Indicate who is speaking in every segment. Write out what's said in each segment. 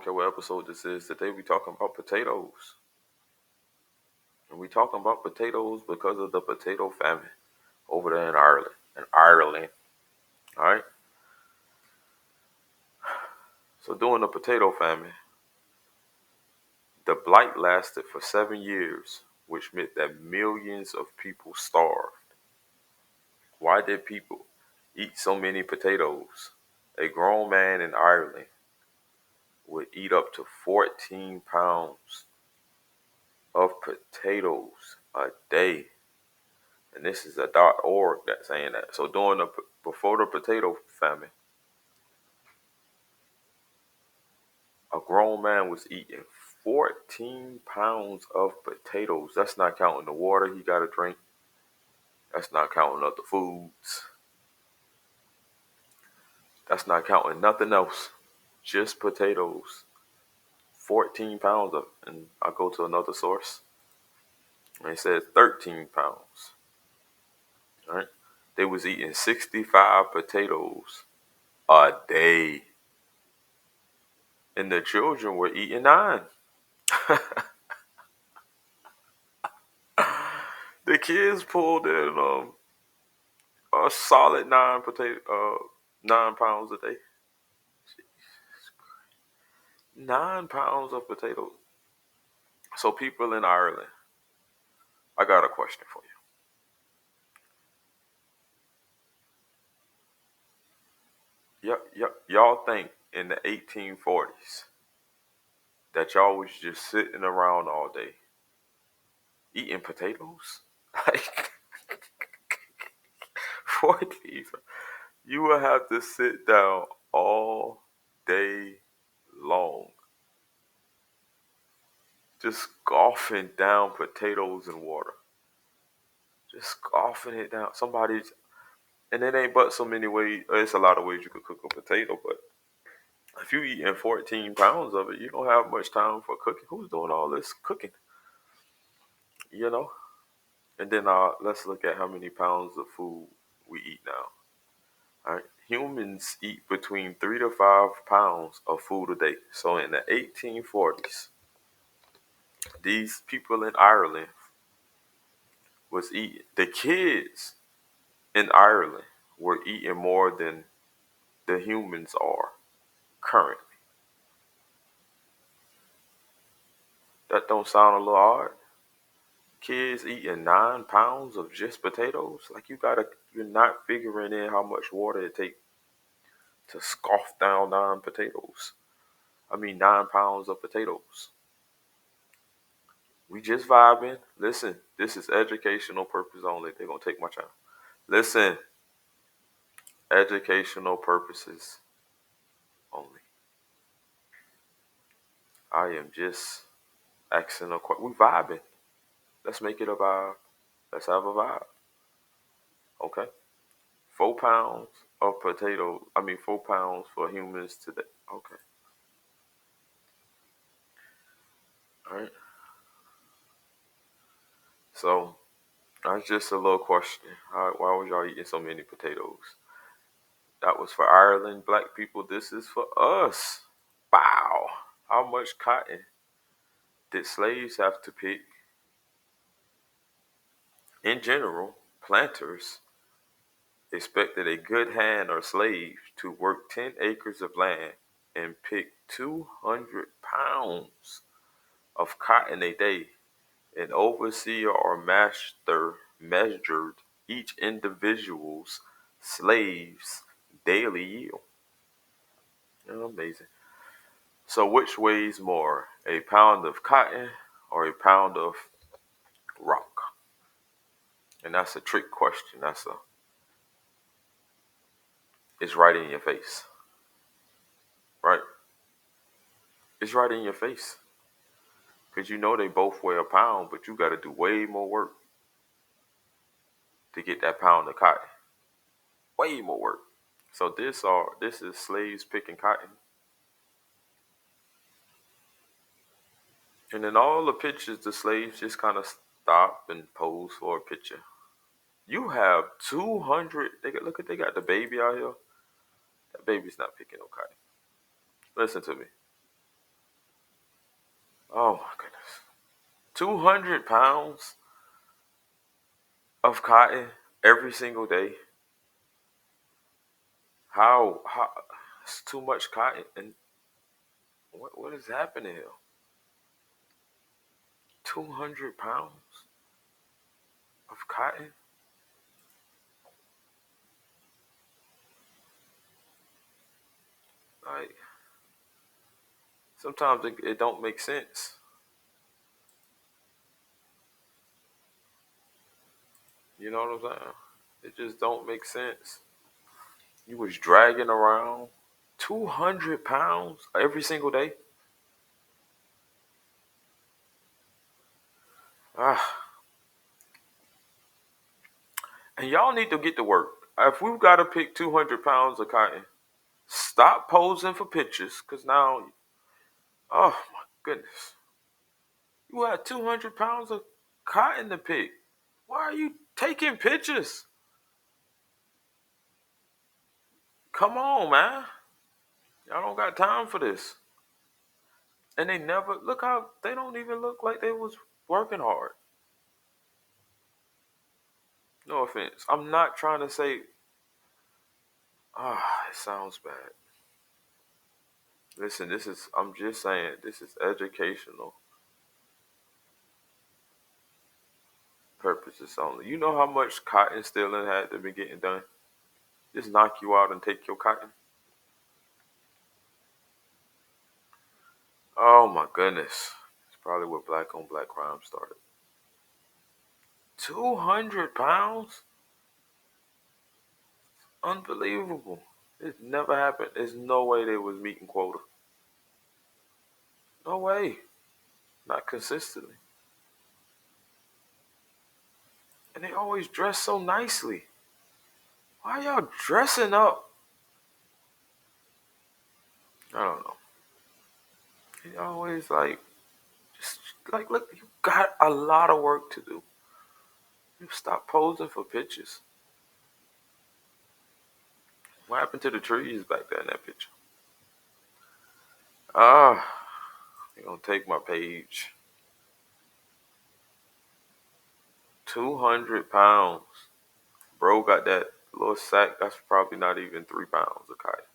Speaker 1: don't care what episode this is. Today we talking about potatoes. And we talking about potatoes because of the potato famine over there in Ireland. All right. So during the potato famine, the blight lasted for 7 years, which meant that millions of people starved. Why did people eat so many potatoes? A grown man in Ireland would eat up to 14 pounds of potatoes a day. And this is a .org that's saying that. So before the potato famine, a grown man was eating 14 pounds of potatoes. That's not counting the water he got to drink. That's not counting other foods. That's not counting nothing else. Just potatoes. 14 pounds of, and I go to another source, and it says 13 pounds. All right, they was eating 65 potatoes a day, and the children were eating 9. The kids pulled in a solid 9 pounds a day. 9 pounds of potatoes. So people in Ireland, I got a question for you. Y'all think in the 1840s that y'all was just sitting around all day eating potatoes? Like 14. You will have to sit down all day long, just scoffing down potatoes and water. Just scoffing it down. And it ain't but so many ways. It's a lot of ways you could cook a potato, but if you eating 14 pounds of it, you don't have much time for cooking. Who's doing all this cooking? You know? And then let's look at how many pounds of food we eat now. All right. Humans eat between 3 to 5 pounds of food a day. So in the 1840s, these people in Ireland was eating. The kids in Ireland were eating more than the humans are currently. That don't sound a little odd? Kids eating 9 pounds of just potatoes? Like you're not figuring in how much water it takes to scoff down 9 potatoes. 9 pounds of potatoes. We just vibing. Listen, this is educational purpose only. They're gonna take my time. Listen, educational purposes only. I am just asking a question. We vibing. Let's make it a vibe. Let's have a vibe. Okay. 4 pounds of potatoes. 4 pounds for humans today. Okay. All right. So that's just a little question. All right, why was y'all eating so many potatoes? That was for Ireland, black people. This is for us. Wow. How much cotton did slaves have to pick? In general, planters expected a good hand or slave to work 10 acres of land and pick 200 pounds of cotton a day. An overseer or master measured each individual's slave's daily yield. Amazing. So which weighs more, a pound of cotton or a pound of rock? And that's a trick question. It's right in your face. Right? It's right in your face. Because you know they both weigh a pound, but you got to do way more work to get that pound of cotton. Way more work. So this is slaves picking cotton. And in all the pictures, the slaves just kind of stop and pose for a picture. You have 200. They got the baby out here. That baby's not picking no cotton. Listen to me. Oh my goodness. 200 pounds of cotton every single day. How it's too much cotton and what is happening here? 200 pounds of cotton? Like sometimes it don't make sense. You know what I'm saying? It just don't make sense. You was dragging around 200 pounds every single day. Ah, and y'all need to get to work. If we've got to pick 200 pounds of cotton, stop posing for pictures. Because now, oh my goodness. You had 200 pounds of cotton to pick. Why are you taking pictures? Come on, man. Y'all don't got time for this. And they never look how they don't even look like they was working hard. No offense. I'm not trying to say, it sounds bad. Listen, I'm just saying, this is educational purposes only. You know how much cotton stealing had to be getting done? Just knock you out and take your cotton? Oh my goodness. It's probably where black on black crime started. 200 pounds? Unbelievable. It never happened. There's no way they was meeting quota. No way. Not consistently. And they always dress so nicely. Why y'all dressing up? I don't know. They always like, just like, look, you got a lot of work to do. You stop posing for pictures. What happened to the trees back there in that picture? Ah, you're gonna take my page. 200 pounds. Bro got that little sack. That's probably not even 3 pounds of cotton.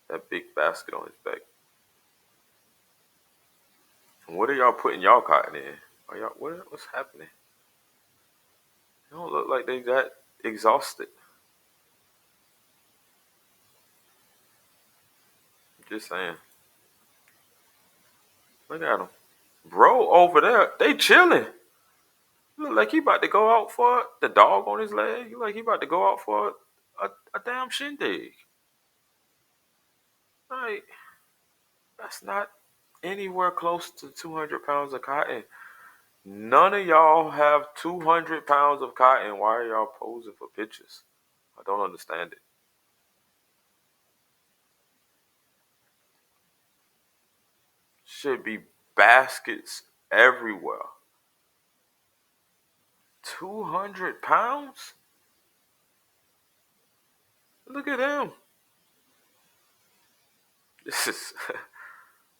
Speaker 1: That big basket on his back. And what are y'all putting y'all cotton in? Are y'all what's happening? They don't look like they got exhausted. Just saying. Look at him. Bro over there, they chilling. Look like he about to go out for the dog on his leg. He like he about to go out for a damn shindig. Like, that's not anywhere close to 200 pounds of cotton. None of y'all have 200 pounds of cotton. Why are y'all posing for pictures? I don't understand it. Should be baskets everywhere. 200 pounds? Look at them. This is,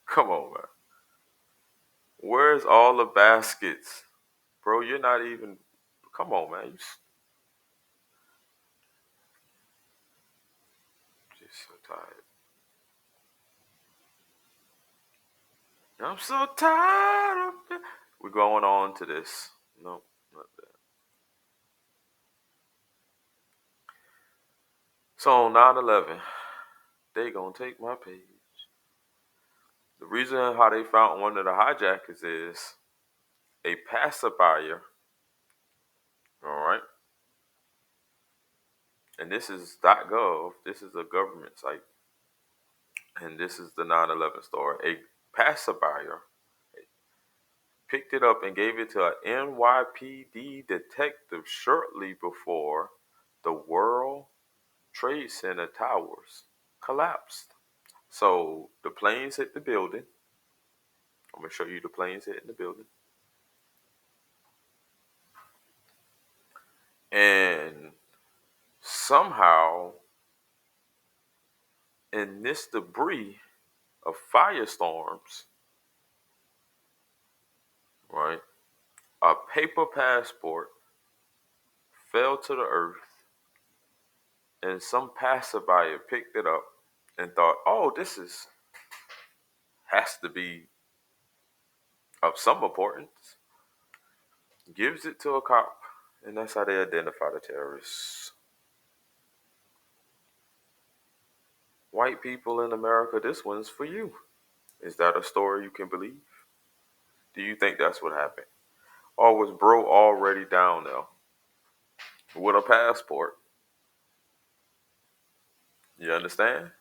Speaker 1: come on, man. Where's all the baskets? Bro, you're not even, come on, man. You just so tired. I'm so tired of it. We're going on to this. No, not that. So on 9/11, they gonna take my page. The reason how they found one of the hijackers is a pacifier. All right, and this is .gov. This is a government site, and this is the 9/11 story. A pacifier picked it up and gave it to an NYPD detective shortly before the World Trade Center towers collapsed. So the planes hit the building. I'm gonna show you the planes hitting the building, and somehow in this debris of firestorms, right? A paper passport fell to the earth, and some passerby picked it up and thought, "Oh, this is has to be of some importance." Gives it to a cop, and that's how they identify the terrorists. White people in America, this one's for you. Is that a story you can believe? Do you think that's what happened? Or was bro already down there with a passport? You understand?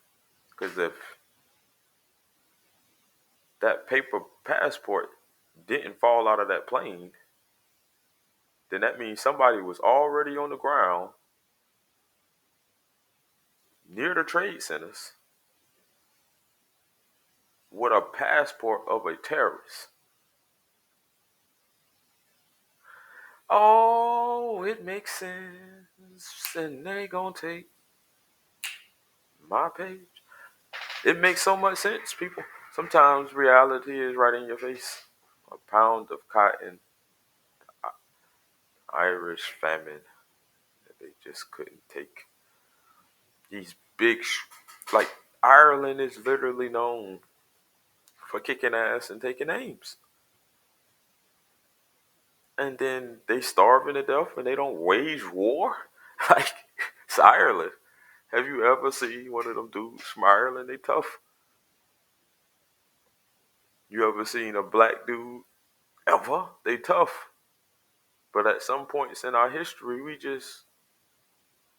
Speaker 1: Because if that paper passport didn't fall out of that plane, then that means somebody was already on the ground near the trade centers with a passport of a terrorist. Oh, it makes sense. And they gonna take my page. It makes so much sense, people. Sometimes reality is right in your face. A pound of cotton, Irish famine that they just couldn't take. These big, like Ireland is literally known for kicking ass and taking names. And then they starving to death and they don't wage war? Like, it's Ireland. Have you ever seen one of them dudes from Ireland? They tough. You ever seen a black dude? Ever? They tough. But at some points in our history, we just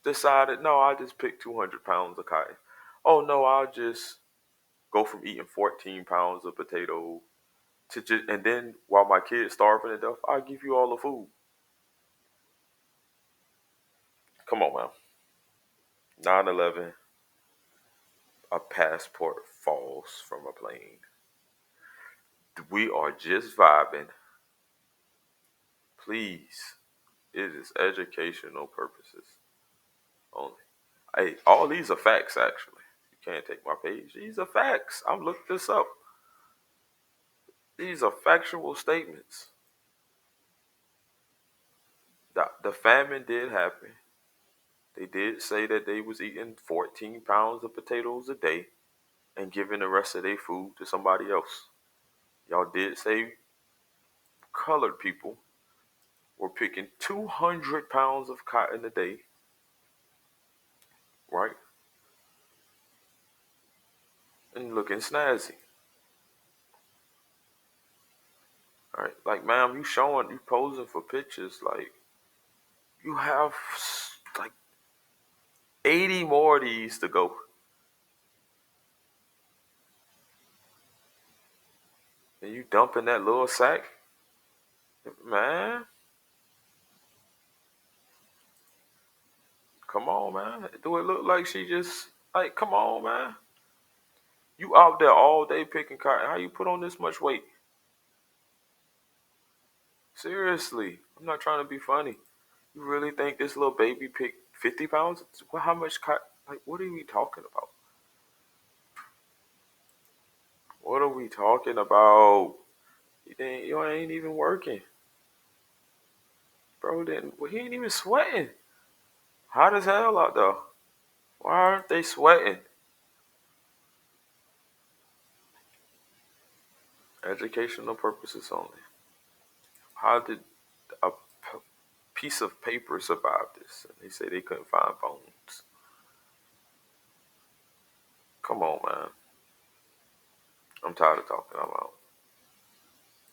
Speaker 1: decided, no, I'll just pick 200 pounds of cotton. Oh, no, I'll just go from eating 14 pounds of potato to just, and then while my kids starving to death, I'll give you all the food. Come on, man. 9/11, a passport falls from a plane. We are just vibing. Please, it is educational purposes only. Hey, all these are facts, actually. You can't take my page. These are facts. I'm looking this up. These are factual statements. The famine did happen. They did say that they was eating 14 pounds of potatoes a day and giving the rest of their food to somebody else. Y'all did say colored people were picking 200 pounds of cotton a day, right? And looking snazzy. All right, like, ma'am, you posing for pictures, like, you have like 80 more of these to go. And you dumping that little sack? Man, come on, man. Do it look like she just, like, come on, man. You out there all day picking cotton. How you put on this much weight? Seriously, I'm not trying to be funny. You really think this little baby picked 50 pounds? Well, how much cotton? Like, what are we talking about? What are we talking about? You ain't even working. Bro, then, well, he ain't even sweating. Hot as hell out there. Why aren't they sweating? Educational purposes only. How did a piece of paper survive this? And they say they couldn't find bones. Come on, man. I'm tired of talking. I'm out.